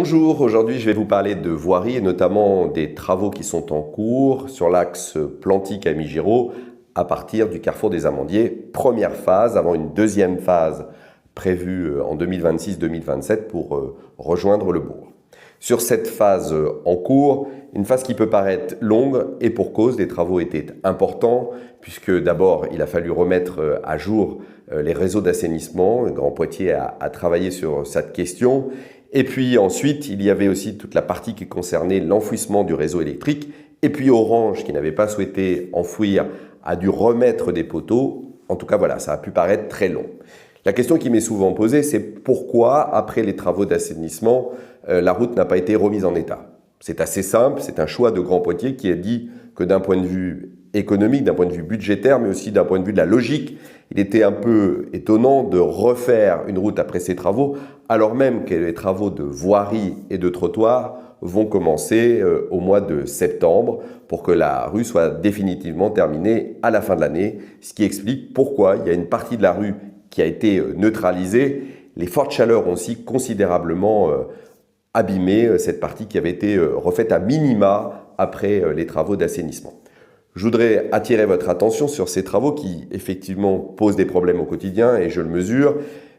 Bonjour, aujourd'hui je vais vous parler de voirie et notamment des travaux qui sont en cours sur l'axe Planty-Camigiro à partir du carrefour des Amandiers. Première phase avant une deuxième phase prévue en 2026-2027 pour rejoindre le bourg. Sur cette phase en cours, une phase qui peut paraître longue et pour cause, les travaux étaient importants puisque d'abord il a fallu remettre à jour les réseaux d'assainissement. Grand Poitiers a travaillé sur cette question. Et puis ensuite, il y avait aussi toute la partie qui concernait l'enfouissement du réseau électrique. Et puis Orange, qui n'avait pas souhaité enfouir, a dû remettre des poteaux. En tout cas, voilà, ça a pu paraître très long. La question qui m'est souvent posée, c'est pourquoi, après les travaux d'assainissement, la route n'a pas été remise en état. C'est assez simple, c'est un choix de Grand Poitiers qui a dit que d'un point de vue économique, d'un point de vue budgétaire, mais aussi d'un point de vue de la logique, il était un peu étonnant de refaire une route après ces travaux, alors même que les travaux de voirie et de trottoir vont commencer au mois de septembre pour que la rue soit définitivement terminée à la fin de l'année, ce qui explique pourquoi il y a une partie de la rue qui a été neutralisée. Les fortes chaleurs ont aussi considérablement abîmé cette partie qui avait été refaite à minima après les travaux d'assainissement. Je voudrais attirer votre attention sur ces travaux qui, effectivement, posent des problèmes au quotidien, et je le mesure,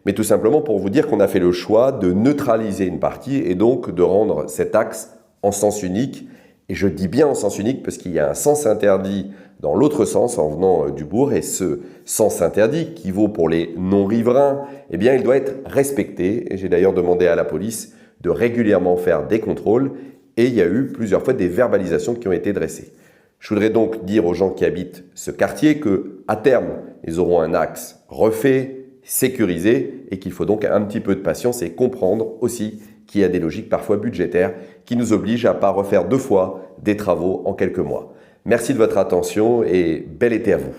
mais tout simplement pour vous dire qu'on a fait le choix de neutraliser une partie et donc de rendre cet axe en sens unique. Et je dis bien en sens unique parce qu'il y a un sens interdit dans l'autre sens en venant du bourg, et ce sens interdit qui vaut pour les non-riverains, eh bien, il doit être respecté. Et j'ai d'ailleurs demandé à la police de régulièrement faire des contrôles, et il y a eu plusieurs fois des verbalisations qui ont été dressées. Je voudrais donc dire aux gens qui habitent ce quartier qu'à terme, ils auront un axe refait, sécurisé, et qu'il faut donc un petit peu de patience et comprendre aussi qu'il y a des logiques parfois budgétaires qui nous obligent à ne pas refaire deux fois des travaux en quelques mois. Merci de votre attention et bel été à vous.